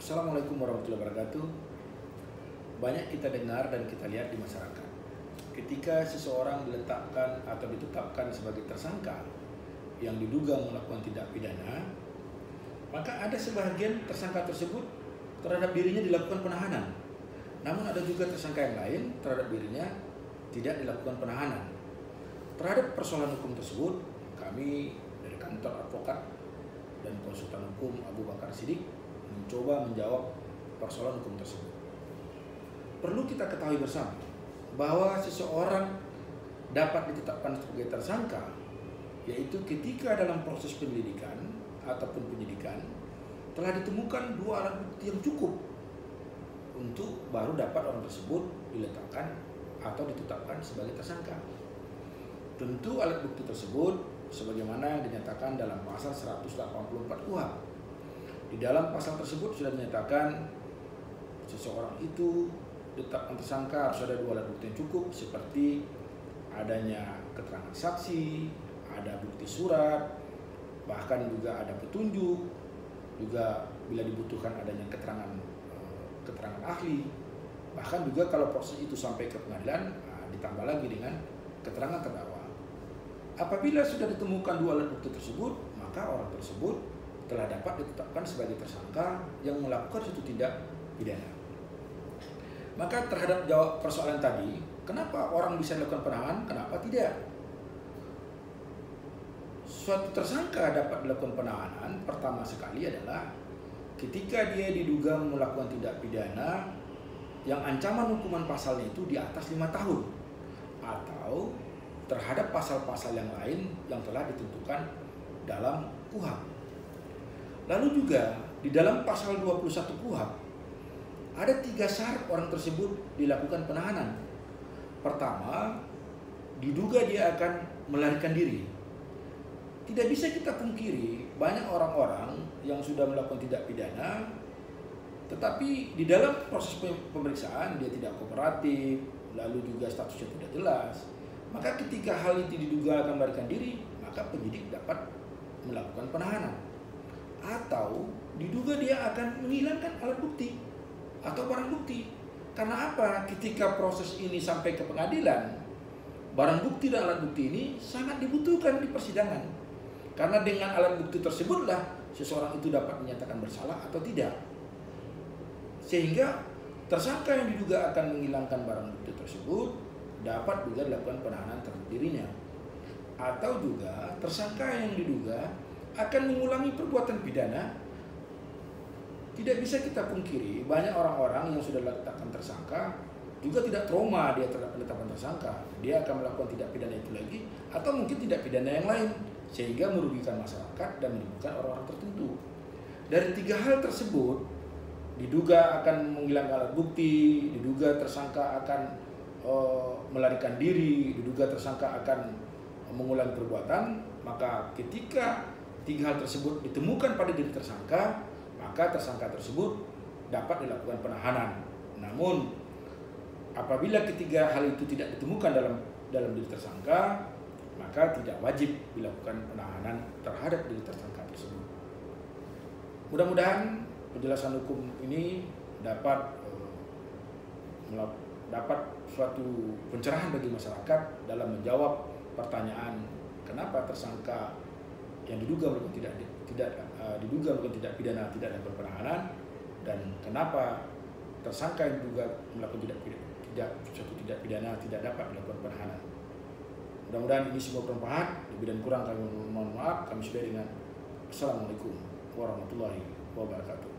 Assalamualaikum warahmatullahi wabarakatuh. Banyak kita dengar dan kita lihat di masyarakat, ketika seseorang diletakkan atau ditetapkan sebagai tersangka yang diduga melakukan tindak pidana, maka ada sebagian tersangka tersebut terhadap dirinya dilakukan penahanan. Namun ada juga tersangka yang lain terhadap dirinya tidak dilakukan penahanan. Terhadap persoalan hukum tersebut, kami dari kantor advokat dan konsultan hukum Abu Bakar Siddiq mencoba menjawab persoalan hukum tersebut. Perlu kita ketahui bersama bahwa seseorang dapat ditetapkan sebagai tersangka yaitu ketika dalam proses penyelidikan ataupun penyidikan telah ditemukan dua alat bukti yang cukup untuk baru dapat orang tersebut diletakkan atau ditetapkan sebagai tersangka. Tentu alat bukti tersebut sebagaimana yang dinyatakan dalam pasal 184 KUHP. Di dalam pasal tersebut sudah dinyatakan seseorang itu ditetapkan tersangka harus ada dua alat bukti yang cukup, seperti adanya keterangan saksi, ada bukti surat, bahkan juga ada petunjuk, juga bila dibutuhkan adanya keterangan ahli, bahkan juga kalau proses itu sampai ke pengadilan ditambah lagi dengan keterangan terdakwa. Apabila sudah ditemukan dua alat bukti tersebut, maka orang tersebut telah dapat ditetapkan sebagai tersangka yang melakukan suatu tindak pidana. Maka terhadap jawab persoalan tadi, kenapa orang bisa melakukan penahanan, kenapa tidak? Suatu tersangka dapat dilakukan penahanan pertama sekali adalah ketika dia diduga melakukan tindak pidana yang ancaman hukuman pasalnya itu di atas 5 tahun atau terhadap pasal-pasal yang lain yang telah ditentukan dalam KUHP. Lalu juga di dalam pasal 21 KUHP ada 3 syarat orang tersebut dilakukan penahanan. Pertama, diduga dia akan melarikan diri. Tidak bisa kita pungkiri banyak orang-orang yang sudah melakukan tindak pidana tetapi di dalam proses pemeriksaan dia tidak kooperatif, lalu juga statusnya tidak jelas. Maka ketika hal itu diduga akan melarikan diri, maka penyidik dapat melakukan penahanan. Atau diduga dia akan menghilangkan alat bukti atau barang bukti. Karena apa? Ketika proses ini sampai ke pengadilan, barang bukti dan alat bukti ini sangat dibutuhkan di persidangan. Karena dengan alat bukti tersebutlah seseorang itu dapat menyatakan bersalah atau tidak. Sehingga tersangka yang diduga akan menghilangkan barang bukti tersebut dapat juga dilakukan penahanan terhadap dirinya. Atau juga tersangka yang diduga akan mengulangi perbuatan pidana. Tidak bisa kita pungkiri banyak orang-orang yang sudah diletakkan tersangka juga tidak trauma dia terhadap penetapan tersangka. Dia akan melakukan tindak pidana itu lagi atau mungkin tindak pidana yang lain sehingga merugikan masyarakat dan menimbulkan orang-orang tertentu. Dari 3 hal tersebut, diduga akan menghilangkan alat bukti, diduga tersangka akan melarikan diri, diduga tersangka akan mengulangi perbuatan, maka ketika 3 hal tersebut ditemukan pada diri tersangka, maka tersangka tersebut dapat dilakukan penahanan. Namun apabila ketiga hal itu tidak ditemukan dalam diri tersangka, maka tidak wajib dilakukan penahanan terhadap diri tersangka tersebut. Mudah-mudahan penjelasan hukum ini dapat suatu pencerahan bagi masyarakat dalam menjawab pertanyaan kenapa tersangka yang diduga melakukan tindak pidana tidak dapat penahanan, dan kenapa tersangka yang diduga melakukan suatu tindak pidana tidak dapat dilakukan penahanan. Mudah-mudahan ini semua bermanfaat. Lebih dan kurang kami mohon maaf. Kami sudah dengan Assalamualaikum warahmatullahi wabarakatuh.